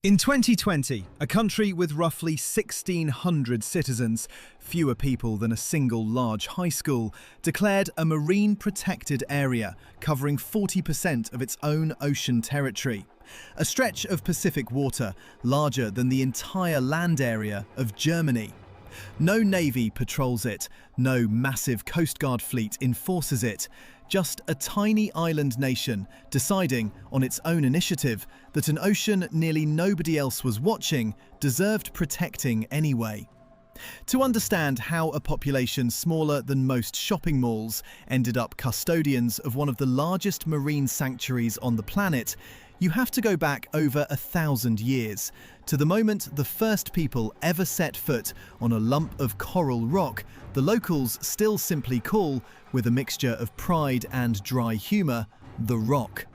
In 2020, a country with roughly 1,600 citizens, fewer people than a single large high school, declared a marine protected area covering 40% of its own ocean territory. A stretch of Pacific water larger than the entire land area of Germany. No navy patrols it, no massive Coast Guard fleet enforces it. Just a tiny island nation deciding, on its own initiative, that an ocean nearly nobody else was watching deserved protecting anyway. To understand how a population smaller than most shopping malls ended up custodians of one of the largest marine sanctuaries on the planet, you have to go back over 1,000 years, to the moment the first people ever set foot on a lump of coral rock the locals still simply call, with a mixture of pride and dry humour, the Rock.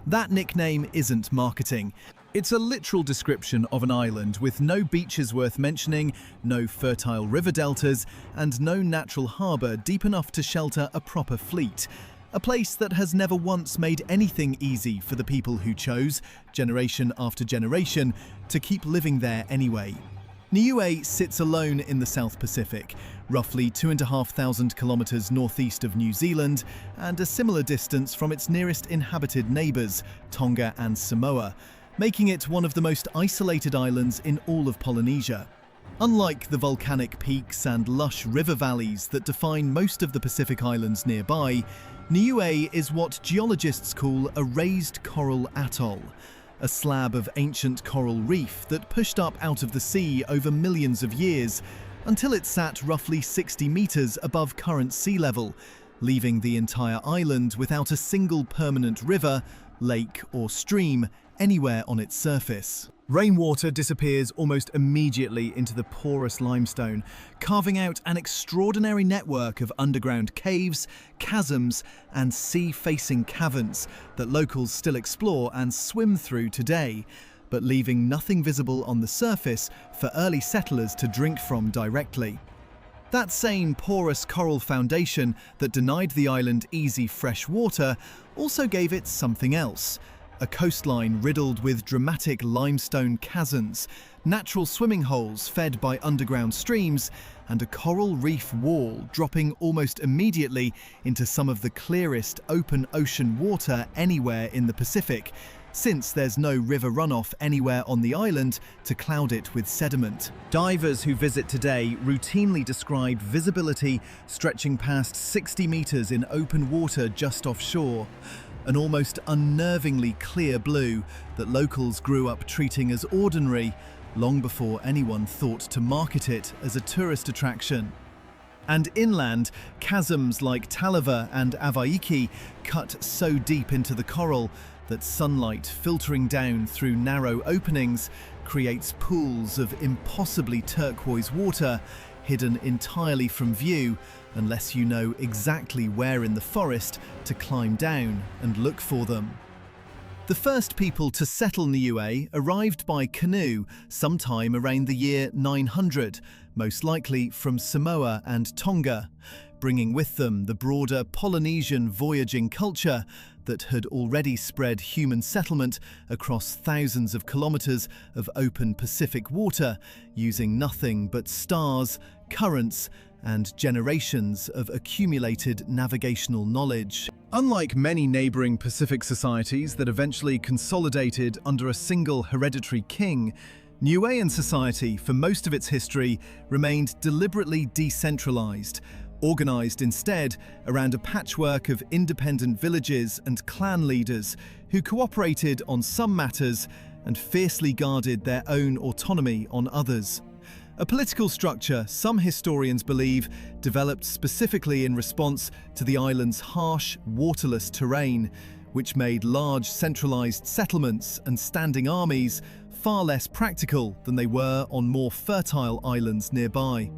That nickname isn't marketing. It's a literal description of an island with no beaches worth mentioning, no fertile river deltas, and no natural harbour deep enough to shelter a proper fleet. A place that has never once made anything easy for the people who chose, generation after generation, to keep living there anyway. Niue sits alone in the South Pacific, roughly 2,500 kilometres northeast of New Zealand, and a similar distance from its nearest inhabited neighbours, Tonga and Samoa, making it one of the most isolated islands in all of Polynesia. Unlike the volcanic peaks and lush river valleys that define most of the Pacific islands nearby, Niue is what geologists call a raised coral atoll, a slab of ancient coral reef that pushed up out of the sea over millions of years until it sat roughly 60 metres above current sea level, leaving the entire island without a single permanent river, lake or stream anywhere on its surface. Rainwater disappears almost immediately into the porous limestone, carving out an extraordinary network of underground caves, chasms, and sea-facing caverns that locals still explore and swim through today, but leaving nothing visible on the surface for early settlers to drink from directly. That same porous coral foundation that denied the island easy fresh water also gave it something else. A coastline riddled with dramatic limestone chasms, natural swimming holes fed by underground streams, and a coral reef wall dropping almost immediately into some of the clearest open ocean water anywhere in the Pacific, since there's no river runoff anywhere on the island to cloud it with sediment. Divers who visit today routinely describe visibility stretching past 60 metres in open water just offshore. An almost unnervingly clear blue that locals grew up treating as ordinary long before anyone thought to market it as a tourist attraction. And inland, chasms like Talava and Avaiki cut so deep into the coral that sunlight filtering down through narrow openings creates pools of impossibly turquoise water hidden entirely from view unless you know exactly where in the forest to climb down and look for them. The first people to settle Niue arrived by canoe sometime around the year 900, most likely from Samoa and Tonga, bringing with them the broader Polynesian voyaging culture that had already spread human settlement across thousands of kilometres of open Pacific water, using nothing but stars, currents, and generations of accumulated navigational knowledge. Unlike many neighbouring Pacific societies that eventually consolidated under a single hereditary king, Niuean society, for most of its history, remained deliberately decentralised, organised instead around a patchwork of independent villages and clan leaders who cooperated on some matters and fiercely guarded their own autonomy on others. A political structure some historians believe developed specifically in response to the island's harsh, waterless terrain, which made large centralised settlements and standing armies far less practical than they were on more fertile islands nearby.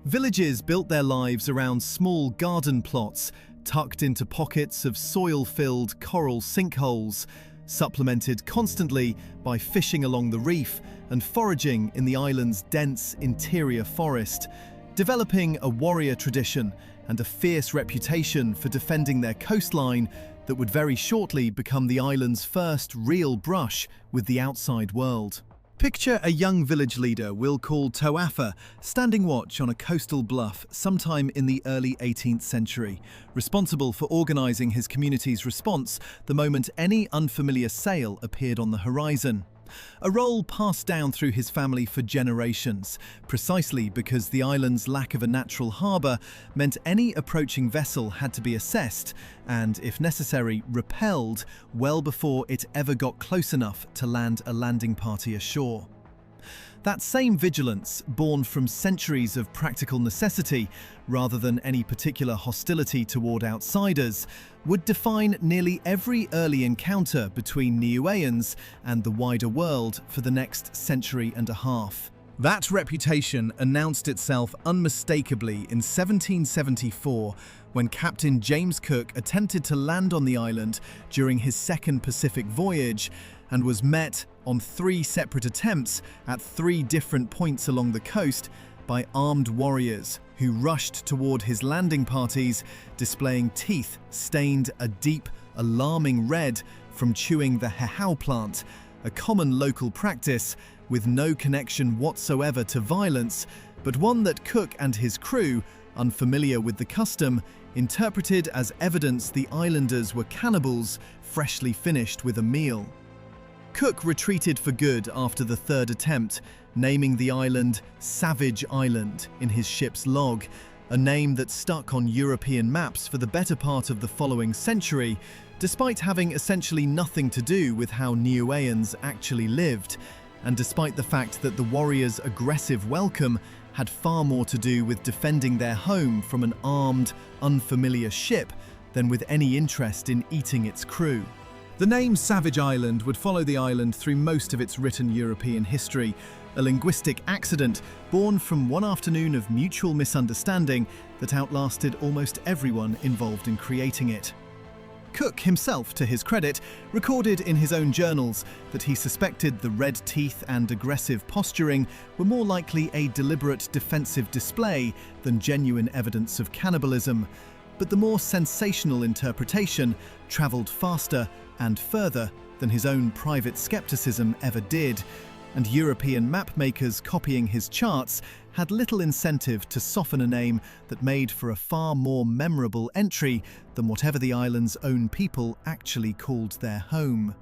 Villages built their lives around small garden plots tucked into pockets of soil-filled coral sinkholes, supplemented constantly by fishing along the reef and foraging in the island's dense interior forest, developing a warrior tradition and a fierce reputation for defending their coastline that would very shortly become the island's first real brush with the outside world. Picture a young village leader we'll call Toafa standing watch on a coastal bluff sometime in the early 18th century, responsible for organising his community's response the moment any unfamiliar sail appeared on the horizon. A role passed down through his family for generations, precisely because the island's lack of a natural harbour meant any approaching vessel had to be assessed and, if necessary, repelled well before it ever got close enough to land a landing party ashore. That same vigilance, born from centuries of practical necessity rather than any particular hostility toward outsiders, would define nearly every early encounter between Niueans and the wider world for the next century and a half. That reputation announced itself unmistakably in 1774 when Captain James Cook attempted to land on the island during his second Pacific voyage and was met on 3 separate attempts at 3 different points along the coast by armed warriors who rushed toward his landing parties, displaying teeth stained a deep, alarming red from chewing the hehau plant, a common local practice with no connection whatsoever to violence, but one that Cook and his crew, unfamiliar with the custom, interpreted as evidence the islanders were cannibals freshly finished with a meal. Cook retreated for good after the 3rd attempt, naming the island Savage Island in his ship's log, a name that stuck on European maps for the better part of the following century, despite having essentially nothing to do with how Niueans actually lived, and despite the fact that the warriors' aggressive welcome had far more to do with defending their home from an armed, unfamiliar ship than with any interest in eating its crew. The name Savage Island would follow the island through most of its written European history, a linguistic accident born from one afternoon of mutual misunderstanding that outlasted almost everyone involved in creating it. Cook himself, to his credit, recorded in his own journals that he suspected the red teeth and aggressive posturing were more likely a deliberate defensive display than genuine evidence of cannibalism. But the more sensational interpretation travelled faster and further than his own private skepticism ever did, and European mapmakers copying his charts had little incentive to soften a name that made for a far more memorable entry than whatever the island's own people actually called their home.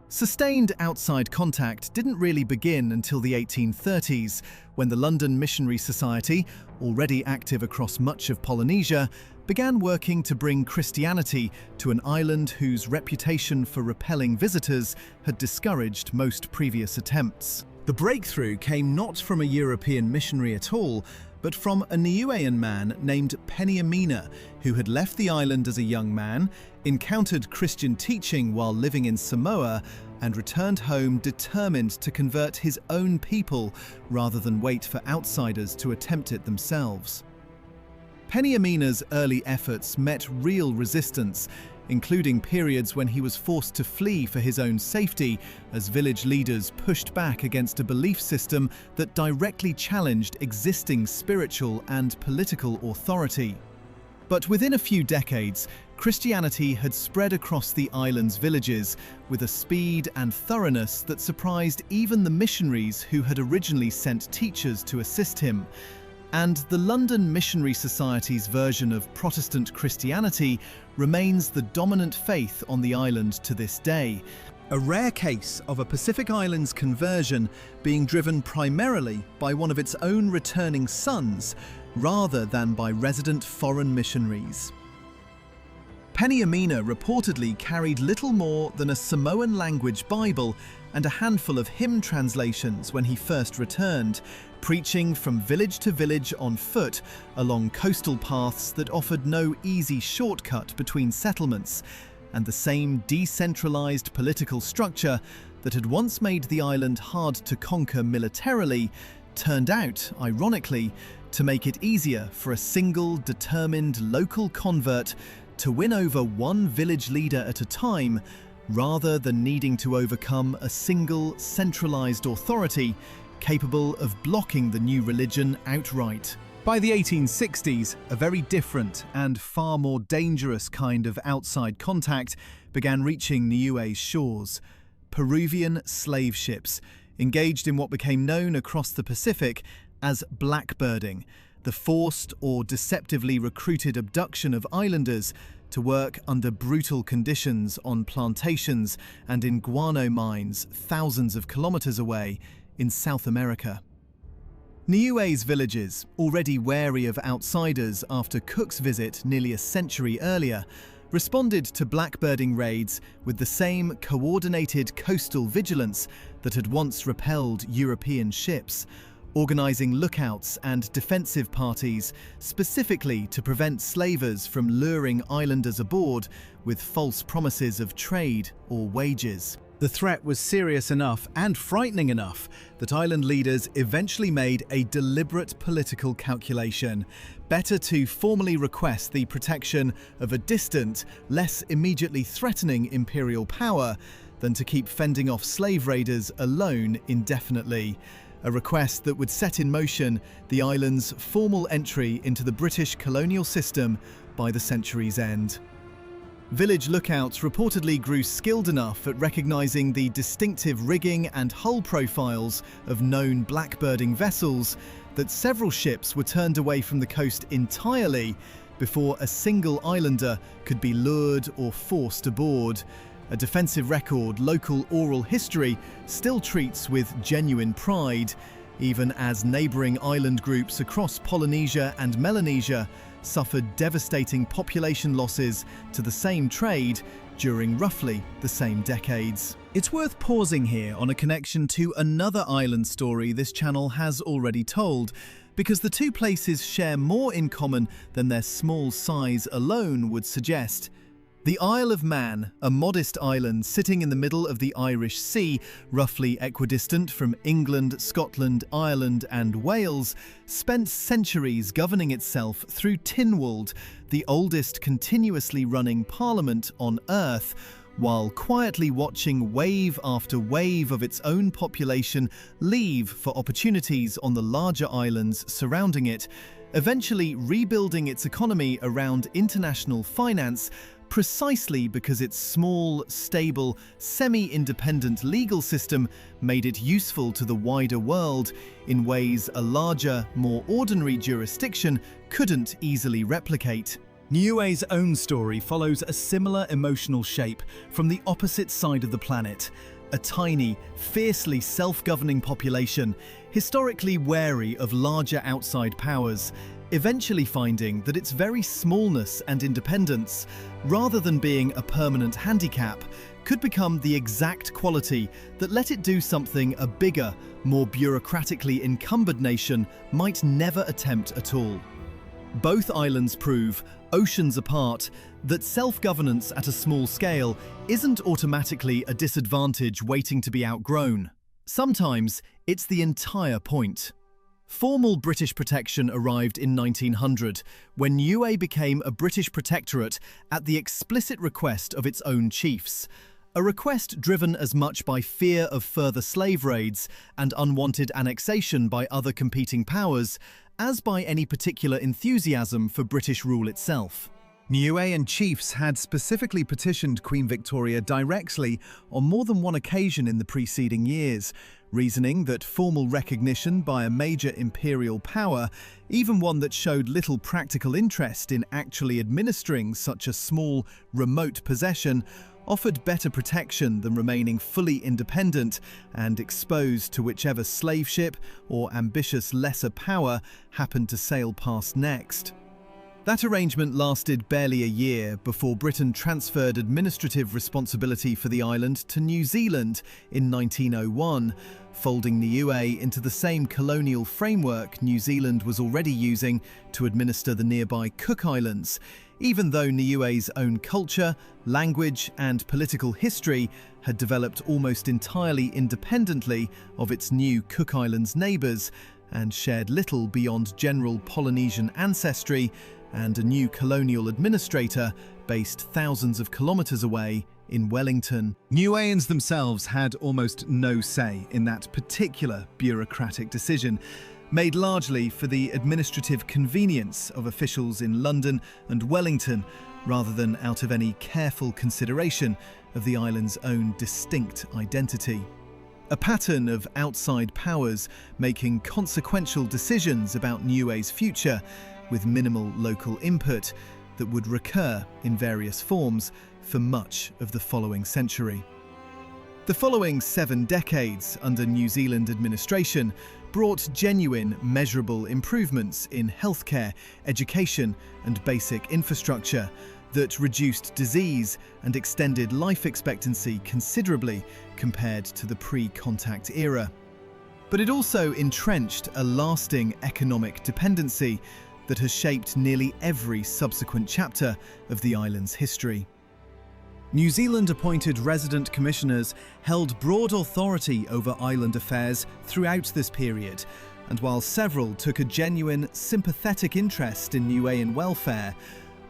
Sustained outside contact didn't really begin until the 1830s, when the London Missionary Society, already active across much of Polynesia, began working to bring Christianity to an island whose reputation for repelling visitors had discouraged most previous attempts. The breakthrough came not from a European missionary at all, but from a Niuean man named Peniamina, who had left the island as a young man, encountered Christian teaching while living in Samoa, and returned home determined to convert his own people rather than wait for outsiders to attempt it themselves. Peniamina's early efforts met real resistance, including periods when he was forced to flee for his own safety as village leaders pushed back against a belief system that directly challenged existing spiritual and political authority. But within a few decades, Christianity had spread across the island's villages with a speed and thoroughness that surprised even the missionaries who had originally sent teachers to assist him. And the London Missionary Society's version of Protestant Christianity remains the dominant faith on the island to this day, a rare case of a Pacific Islands conversion being driven primarily by one of its own returning sons rather than by resident foreign missionaries. Peniamina reportedly carried little more than a Samoan language Bible and a handful of hymn translations when he first returned, preaching from village to village on foot along coastal paths that offered no easy shortcut between settlements, and the same decentralized political structure that had once made the island hard to conquer militarily turned out, ironically, to make it easier for a single, determined local convert to win over one village leader at a time, rather than needing to overcome a single, centralized authority capable of blocking the new religion outright. By the 1860s, a very different and far more dangerous kind of outside contact began reaching Niue's shores. Peruvian slave ships, engaged in what became known across the Pacific as blackbirding, the forced or deceptively recruited abduction of islanders to work under brutal conditions on plantations and in guano mines thousands of kilometers away in South America. Niue's villagers, already wary of outsiders after Cook's visit nearly a century earlier, responded to blackbirding raids with the same coordinated coastal vigilance that had once repelled European ships, organising lookouts and defensive parties specifically to prevent slavers from luring islanders aboard with false promises of trade or wages. The threat was serious enough and frightening enough that island leaders eventually made a deliberate political calculation. Better to formally request the protection of a distant, less immediately threatening imperial power than to keep fending off slave raiders alone indefinitely. A request that would set in motion the island's formal entry into the British colonial system by the century's end. Village lookouts reportedly grew skilled enough at recognising the distinctive rigging and hull profiles of known blackbirding vessels that several ships were turned away from the coast entirely before a single islander could be lured or forced aboard. A defensive record local oral history still treats with genuine pride, even as neighbouring island groups across Polynesia and Melanesia suffered devastating population losses to the same trade during roughly the same decades. It's worth pausing here on a connection to another island story this channel has already told, because the two places share more in common than their small size alone would suggest. The Isle of Man, a modest island sitting in the middle of the Irish Sea, roughly equidistant from England, Scotland, Ireland and Wales, spent centuries governing itself through Tynwald, the oldest continuously running parliament on Earth, while quietly watching wave after wave of its own population leave for opportunities on the larger islands surrounding it, eventually rebuilding its economy around international finance precisely because its small, stable, semi-independent legal system made it useful to the wider world in ways a larger, more ordinary jurisdiction couldn't easily replicate. Niue's own story follows a similar emotional shape from the opposite side of the planet. A tiny, fiercely self-governing population, historically wary of larger outside powers, eventually finding that its very smallness and independence, rather than being a permanent handicap, could become the exact quality that let it do something a bigger, more bureaucratically encumbered nation might never attempt at all. Both islands prove, oceans apart, that self-governance at a small scale isn't automatically a disadvantage waiting to be outgrown. Sometimes it's the entire point. Formal British protection arrived in 1900, when Niue became a British protectorate at the explicit request of its own chiefs. A request driven as much by fear of further slave raids and unwanted annexation by other competing powers as by any particular enthusiasm for British rule itself. Niuean chiefs had specifically petitioned Queen Victoria directly on more than one occasion in the preceding years, reasoning that formal recognition by a major imperial power, even one that showed little practical interest in actually administering such a small, remote possession, offered better protection than remaining fully independent and exposed to whichever slave ship or ambitious lesser power happened to sail past next. That arrangement lasted barely a year before Britain transferred administrative responsibility for the island to New Zealand in 1901, folding Niue into the same colonial framework New Zealand was already using to administer the nearby Cook Islands, even though Niue's own culture, language and political history had developed almost entirely independently of its new Cook Islands neighbours and shared little beyond general Polynesian ancestry and a new colonial administrator based thousands of kilometres away in Wellington. Niueans themselves had almost no say in that particular bureaucratic decision, made largely for the administrative convenience of officials in London and Wellington, rather than out of any careful consideration of the island's own distinct identity. A pattern of outside powers making consequential decisions about Niue's future, with minimal local input, that would recur in various forms for much of the following century. The following 7 decades under New Zealand administration brought genuine, measurable improvements in healthcare, education, and basic infrastructure that reduced disease and extended life expectancy considerably compared to the pre-contact era. But it also entrenched a lasting economic dependency that has shaped nearly every subsequent chapter of the island's history. New Zealand-appointed resident commissioners held broad authority over island affairs throughout this period, and while several took a genuine, sympathetic interest in Niuean welfare,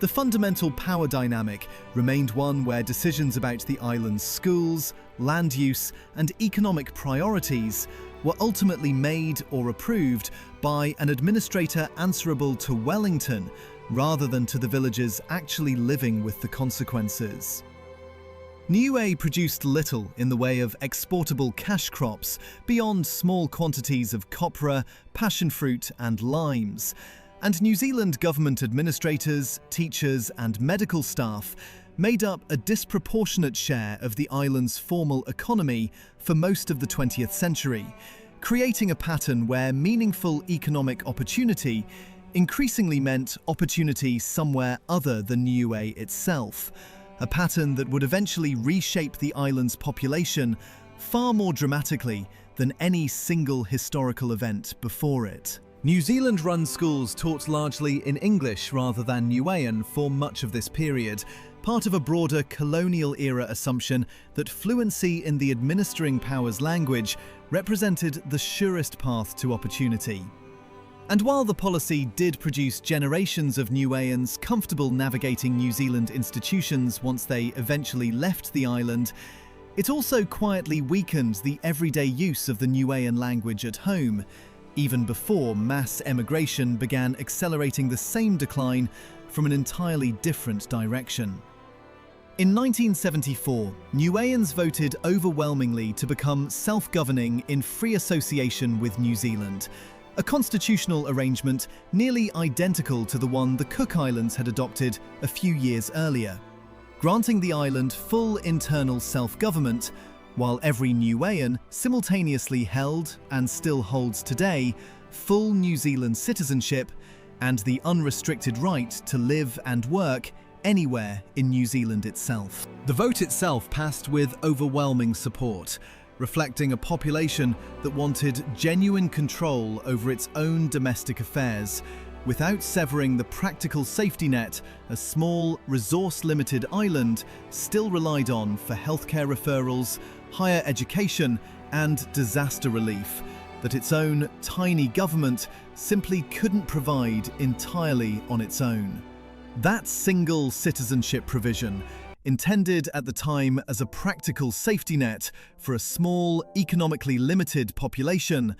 the fundamental power dynamic remained one where decisions about the island's schools, land use, and economic priorities were ultimately made or approved by an administrator answerable to Wellington, rather than to the villagers actually living with the consequences. Niue produced little in the way of exportable cash crops beyond small quantities of copra, passion fruit and limes, and New Zealand government administrators, teachers and medical staff made up a disproportionate share of the island's formal economy for most of the 20th century, creating a pattern where meaningful economic opportunity increasingly meant opportunity somewhere other than Niue itself, a pattern that would eventually reshape the island's population far more dramatically than any single historical event before it. New Zealand-run schools taught largely in English rather than Niuean for much of this period, part of a broader colonial-era assumption that fluency in the administering power's language represented the surest path to opportunity. And while the policy did produce generations of Niueans comfortable navigating New Zealand institutions once they eventually left the island, it also quietly weakened the everyday use of the Niuean language at home, even before mass emigration began accelerating the same decline from an entirely different direction. In 1974, Niueans voted overwhelmingly to become self-governing in free association with New Zealand, a constitutional arrangement nearly identical to the one the Cook Islands had adopted a few years earlier, granting the island full internal self-government, while every Niuean simultaneously held, and still holds today, full New Zealand citizenship and the unrestricted right to live and work anywhere in New Zealand itself. The vote itself passed with overwhelming support, reflecting a population that wanted genuine control over its own domestic affairs, without severing the practical safety net a small, resource-limited island still relied on for healthcare referrals, higher education, and disaster relief that its own tiny government simply couldn't provide entirely on its own. That single citizenship provision, intended at the time as a practical safety net for a small, economically limited population,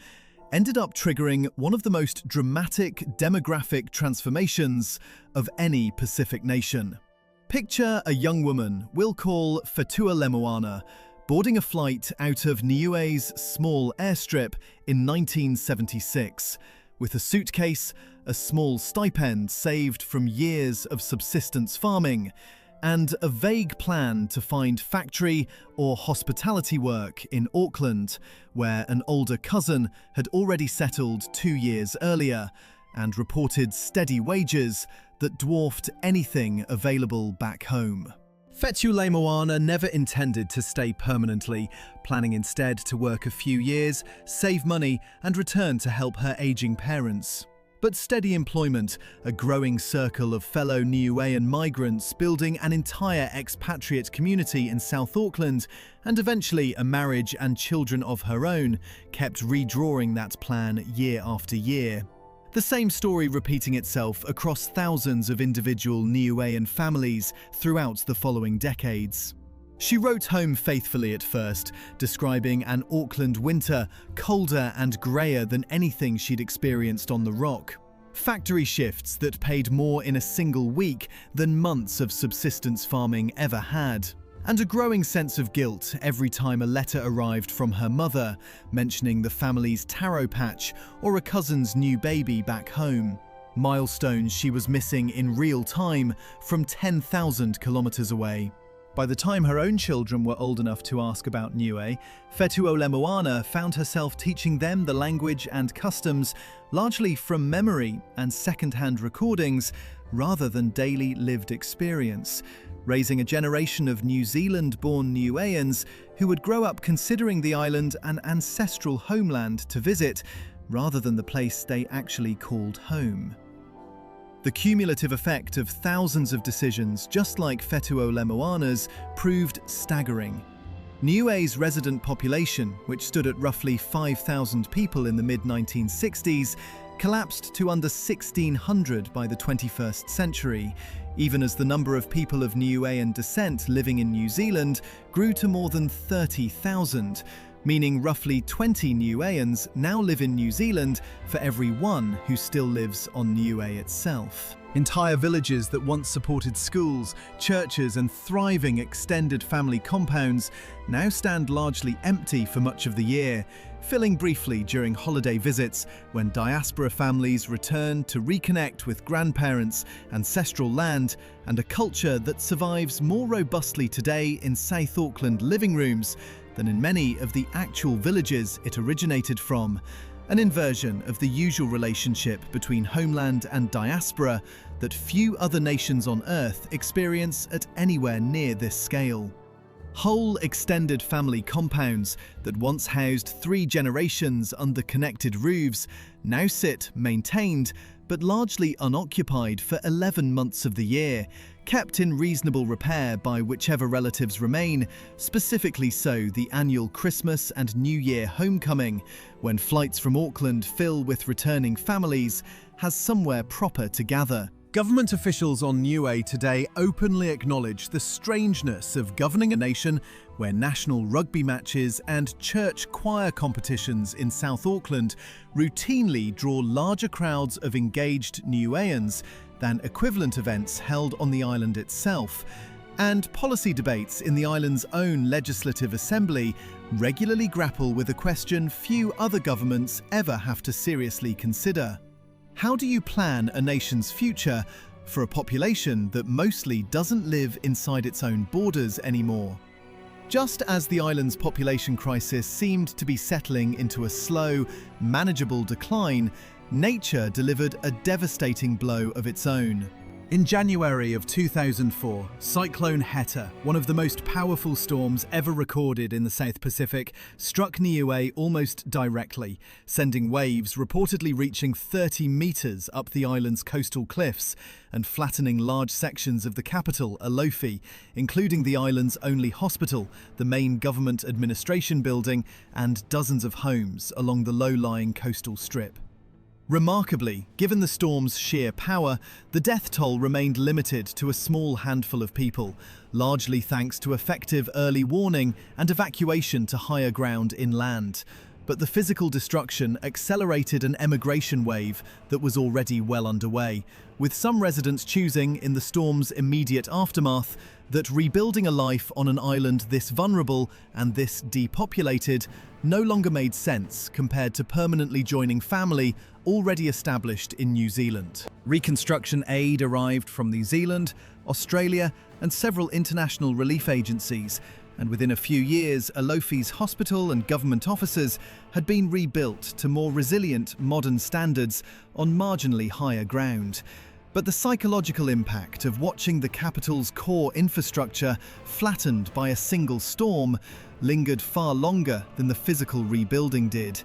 ended up triggering one of the most dramatic demographic transformations of any Pacific nation. Picture a young woman we'll call Fetuolemoana boarding a flight out of Niue's small airstrip in 1976, with a suitcase, a small stipend saved from years of subsistence farming, and a vague plan to find factory or hospitality work in Auckland, where an older cousin had already settled 2 years earlier and reported steady wages that dwarfed anything available back home. Fetuolemoana never intended to stay permanently, planning instead to work a few years, save money, and return to help her aging parents. But steady employment, a growing circle of fellow Niuean migrants building an entire expatriate community in South Auckland, and eventually a marriage and children of her own, kept redrawing that plan year after year. The same story repeating itself across thousands of individual Niuean families throughout the following decades. She wrote home faithfully at first, describing an Auckland winter colder and greyer than anything she'd experienced on the Rock. Factory shifts that paid more in a single week than months of subsistence farming ever had. And a growing sense of guilt every time a letter arrived from her mother, mentioning the family's taro patch or a cousin's new baby back home. Milestones she was missing in real time from 10,000 kilometers away. By the time her own children were old enough to ask about Niue, Fetuolemoana found herself teaching them the language and customs largely from memory and second-hand recordings rather than daily lived experience, raising a generation of New Zealand-born Niueans who would grow up considering the island an ancestral homeland to visit rather than the place they actually called home. The cumulative effect of thousands of decisions, just like Fetuolemoana's, proved staggering. Niue's resident population, which stood at roughly 5,000 people in the mid-1960s, collapsed to under 1,600 by the 21st century, even as the number of people of Niuean descent living in New Zealand grew to more than 30,000, meaning roughly 20 Niueans now live in New Zealand for every one who still lives on Niue itself. Entire villages that once supported schools, churches and thriving extended family compounds now stand largely empty for much of the year, filling briefly during holiday visits when diaspora families return to reconnect with grandparents, ancestral land and a culture that survives more robustly today in South Auckland living rooms than in many of the actual villages it originated from, an inversion of the usual relationship between homeland and diaspora that few other nations on Earth experience at anywhere near this scale. Whole extended family compounds that once housed 3 generations under connected roofs now sit maintained but largely unoccupied for 11 months of the year, kept in reasonable repair by whichever relatives remain, specifically so the annual Christmas and New Year homecoming, when flights from Auckland fill with returning families, has somewhere proper to gather. Government officials on Niue today openly acknowledge the strangeness of governing a nation where national rugby matches and church choir competitions in South Auckland routinely draw larger crowds of engaged Niueans than equivalent events held on the island itself, and policy debates in the island's own legislative assembly regularly grapple with a question few other governments ever have to seriously consider. How do you plan a nation's future for a population that mostly doesn't live inside its own borders anymore? Just as the island's population crisis seemed to be settling into a slow, manageable decline, nature delivered a devastating blow of its own. In January of 2004, Cyclone Heta, one of the most powerful storms ever recorded in the South Pacific, struck Niue almost directly, sending waves reportedly reaching 30 meters up the island's coastal cliffs and flattening large sections of the capital, Alofi, including the island's only hospital, the main government administration building, and dozens of homes along the low-lying coastal strip. Remarkably, given the storm's sheer power, the death toll remained limited to a small handful of people, largely thanks to effective early warning and evacuation to higher ground inland. But the physical destruction accelerated an emigration wave that was already well underway, with some residents choosing, in the storm's immediate aftermath, that rebuilding a life on an island this vulnerable and this depopulated no longer made sense compared to permanently joining family already established in New Zealand. Reconstruction aid arrived from New Zealand, Australia, and several international relief agencies, and within a few years, Alofi's hospital and government offices had been rebuilt to more resilient modern standards on marginally higher ground. But the psychological impact of watching the capital's core infrastructure flattened by a single storm lingered far longer than the physical rebuilding did.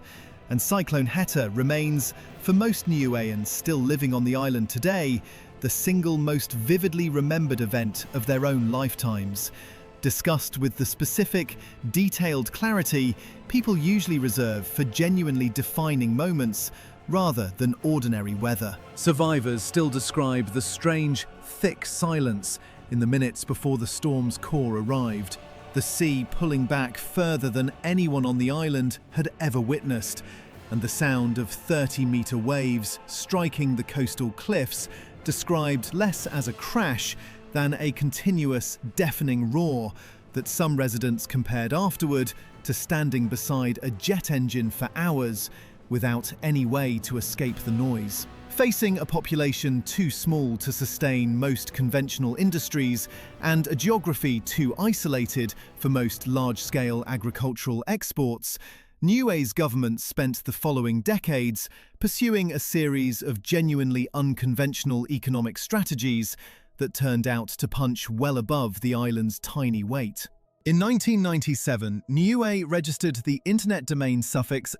And Cyclone Heta remains, for most Niueans still living on the island today, the single most vividly remembered event of their own lifetimes, discussed with the specific, detailed clarity people usually reserve for genuinely defining moments rather than ordinary weather. Survivors still describe the strange, thick silence in the minutes before the storm's core arrived. the sea pulling back further than anyone on the island had ever witnessed, and the sound of 30-metre waves striking the coastal cliffs described less as a crash than a continuous, deafening roar that some residents compared afterward to standing beside a jet engine for hours without any way to escape the noise. Facing a population too small to sustain most conventional industries and a geography too isolated for most large-scale agricultural exports, Niue's government spent the following decades pursuing a series of genuinely unconventional economic strategies that turned out to punch well above the island's tiny weight. In 1997, Niue registered the internet domain suffix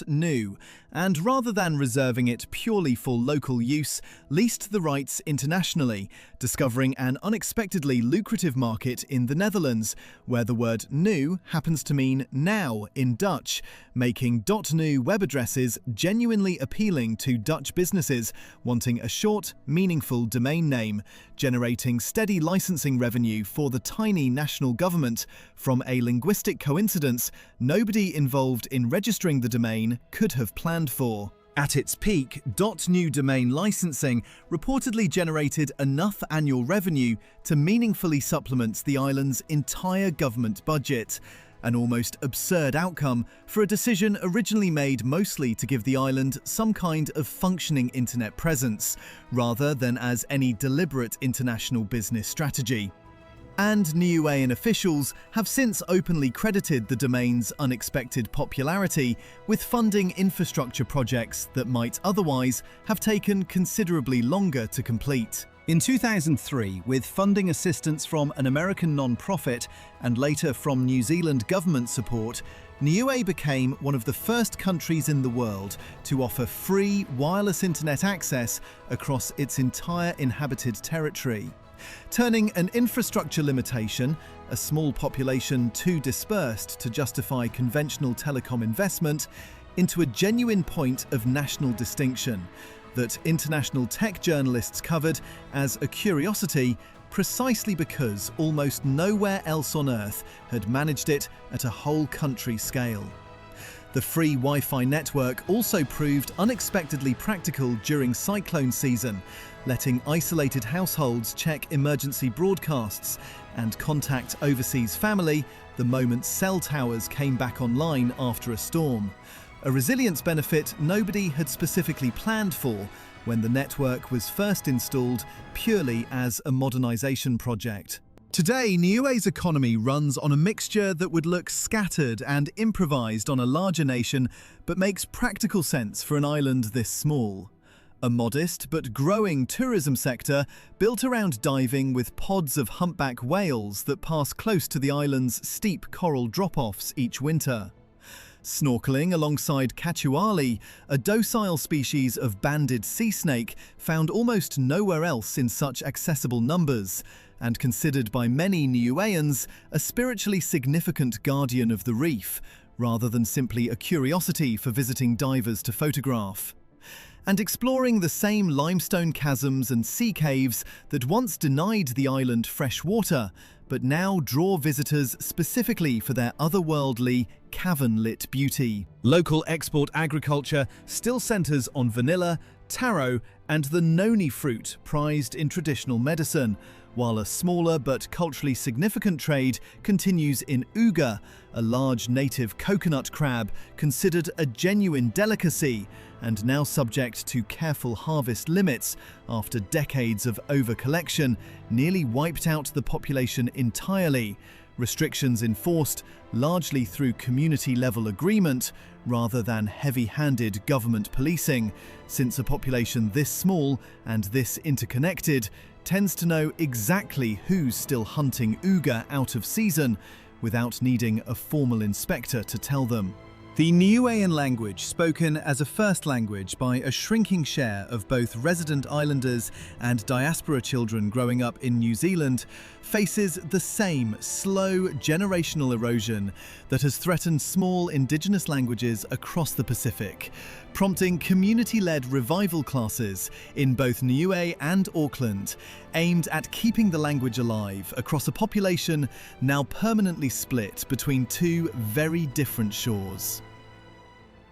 .nu, and rather than reserving it purely for local use, leased the rights internationally, discovering an unexpectedly lucrative market in the Netherlands, where the word nu happens to mean now in Dutch, making .nu web addresses genuinely appealing to Dutch businesses wanting a short, meaningful domain name, generating steady licensing revenue for the tiny national government from a linguistic coincidence nobody involved in registering the domain could have planned for. At its peak, .nu domain licensing reportedly generated enough annual revenue to meaningfully supplement the island's entire government budget, an almost absurd outcome for a decision originally made mostly to give the island some kind of functioning internet presence, rather than as any deliberate international business strategy. And Niuean officials have since openly credited the domain's unexpected popularity with funding infrastructure projects that might otherwise have taken considerably longer to complete. In 2003, with funding assistance from an American non-profit and later from New Zealand government support, Niue became one of the first countries in the world to offer free wireless internet access across its entire inhabited territory, turning an infrastructure limitation, a small population too dispersed to justify conventional telecom investment, into a genuine point of national distinction that international tech journalists covered as a curiosity precisely because almost nowhere else on Earth had managed it at a whole country scale. The free Wi-Fi network also proved unexpectedly practical during cyclone season, letting isolated households check emergency broadcasts and contact overseas family the moment cell towers came back online after a storm. A resilience benefit nobody had specifically planned for when the network was first installed purely as a modernization project. Today, Niue's economy runs on a mixture that would look scattered and improvised on a larger nation, but makes practical sense for an island this small. A modest but growing tourism sector built around diving with pods of humpback whales that pass close to the island's steep coral drop-offs each winter. Snorkeling alongside Fetuolemoana, a docile species of banded sea snake found almost nowhere else in such accessible numbers, and considered by many Niueans a spiritually significant guardian of the reef, rather than simply a curiosity for visiting divers to photograph. And exploring the same limestone chasms and sea caves that once denied the island fresh water, but now draw visitors specifically for their otherworldly, cavern-lit beauty. Local export agriculture still centres on vanilla, taro, and the noni fruit prized in traditional medicine, while a smaller but culturally significant trade continues in uga, a large native coconut crab considered a genuine delicacy and now subject to careful harvest limits after decades of over-collection nearly wiped out the population entirely, restrictions enforced largely through community-level agreement rather than heavy-handed government policing, since a population this small and this interconnected tends to know exactly who's still hunting uga out of season without needing a formal inspector to tell them. The Niuean language, spoken as a first language by a shrinking share of both resident islanders and diaspora children growing up in New Zealand, faces the same slow generational erosion that has threatened small indigenous languages across the Pacific, prompting community-led revival classes in both Niue and Auckland, aimed at keeping the language alive across a population now permanently split between two very different shores.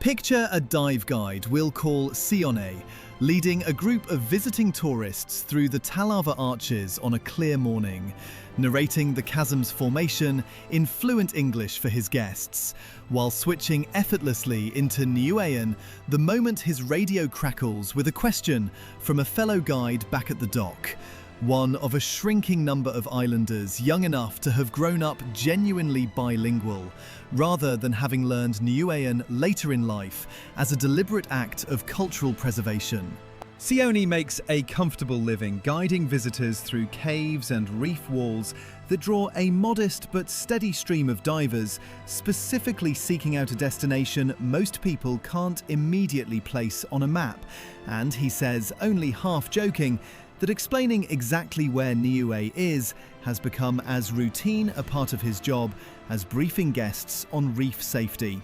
Picture a dive guide we'll call Sione, leading a group of visiting tourists through the Talava Arches on a clear morning, narrating the chasm's formation in fluent English for his guests, while switching effortlessly into Niuean the moment his radio crackles with a question from a fellow guide back at the dock, one of a shrinking number of islanders young enough to have grown up genuinely bilingual, rather than having learned Niuean later in life as a deliberate act of cultural preservation. Sione makes a comfortable living guiding visitors through caves and reef walls that draw a modest but steady stream of divers, specifically seeking out a destination most people can't immediately place on a map, and he says, only half joking, that explaining exactly where Niue is has become as routine a part of his job as briefing guests on reef safety.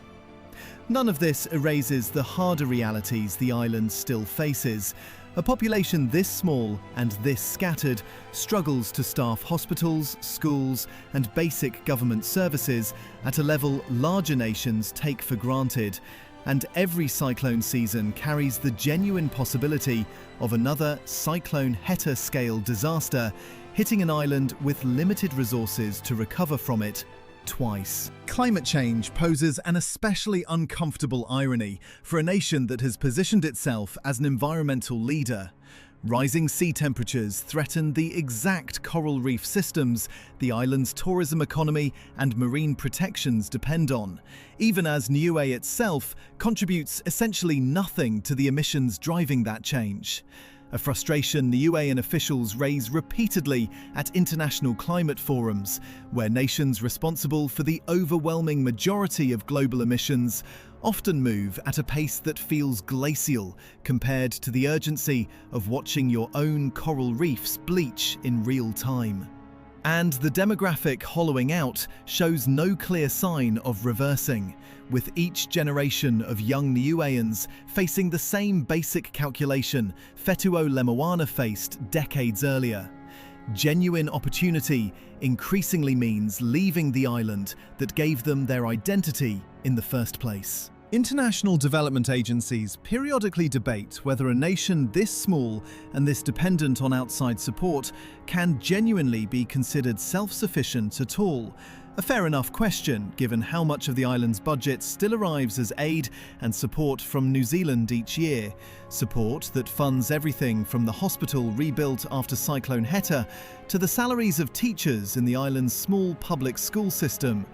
None of this erases the harder realities the island still faces. A population this small and this scattered struggles to staff hospitals, schools, and basic government services at a level larger nations take for granted. And every cyclone season carries the genuine possibility of another Cyclone Heta scale disaster, hitting an island with limited resources to recover from it twice. Climate change poses an especially uncomfortable irony for a nation that has positioned itself as an environmental leader. Rising sea temperatures threaten the exact coral reef systems the island's tourism economy and marine protections depend on, even as Niue itself contributes essentially nothing to the emissions driving that change. A frustration Niuean officials raise repeatedly at international climate forums, where nations responsible for the overwhelming majority of global emissions often move at a pace that feels glacial compared to the urgency of watching your own coral reefs bleach in real time. And the demographic hollowing out shows no clear sign of reversing, with each generation of young Niueans facing the same basic calculation Fetuolemoana faced decades earlier. Genuine opportunity increasingly means leaving the island that gave them their identity in the first place. International development agencies periodically debate whether a nation this small and this dependent on outside support can genuinely be considered self-sufficient at all. A fair enough question, given how much of the island's budget still arrives as aid and support from New Zealand each year. Support that funds everything from the hospital rebuilt after Cyclone Heta to the salaries of teachers in the island's small public school system.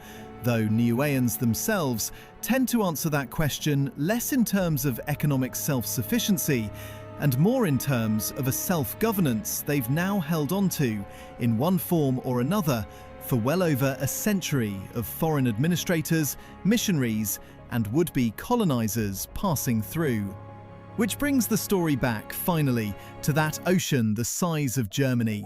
Though Niueans themselves tend to answer that question less in terms of economic self-sufficiency and more in terms of a self-governance they've now held onto in one form or another for well over a century of foreign administrators, missionaries, and would-be colonizers passing through. Which brings the story back, finally, to that ocean the size of Germany.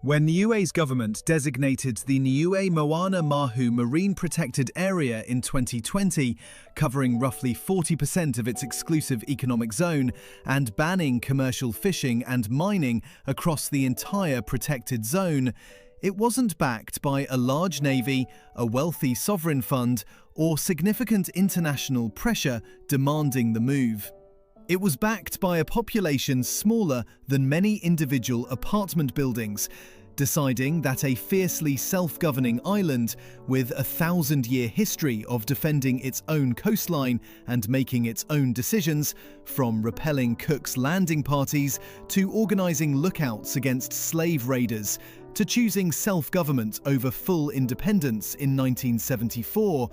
When Niue's government designated the Niue Moana Mahu Marine Protected Area in 2020, covering roughly 40% of its exclusive economic zone and banning commercial fishing and mining across the entire protected zone, it wasn't backed by a large navy, a wealthy sovereign fund, or significant international pressure demanding the move. It was backed by a population smaller than many individual apartment buildings, deciding that a fiercely self-governing island with a 1,000-year history of defending its own coastline and making its own decisions, from repelling Cook's landing parties to organising lookouts against slave raiders, to choosing self-government over full independence in 1974,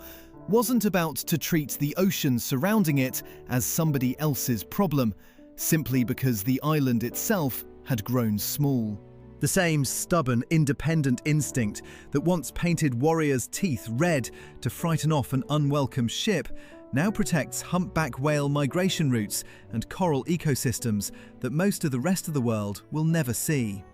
wasn't about to treat the ocean surrounding it as somebody else's problem, simply because the island itself had grown small. The same stubborn, independent instinct that once painted warriors' teeth red to frighten off an unwelcome ship now protects humpback whale migration routes and coral ecosystems that most of the rest of the world will never see.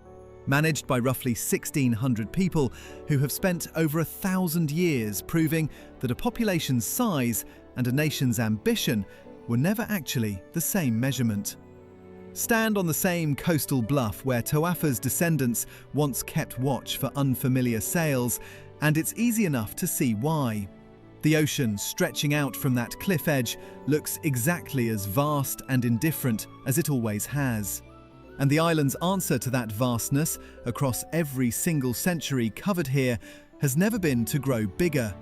Managed by roughly 1,600 people who have spent over 1,000 years proving that a population's size and a nation's ambition were never actually the same measurement. Stand on the same coastal bluff where Toafa's descendants once kept watch for unfamiliar sails, and it's easy enough to see why. The ocean stretching out from that cliff edge looks exactly as vast and indifferent as it always has. And the island's answer to that vastness across every single century covered here has never been to grow bigger.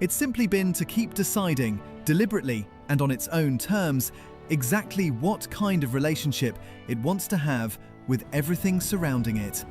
It's simply been to keep deciding, deliberately and on its own terms, exactly what kind of relationship it wants to have with everything surrounding it.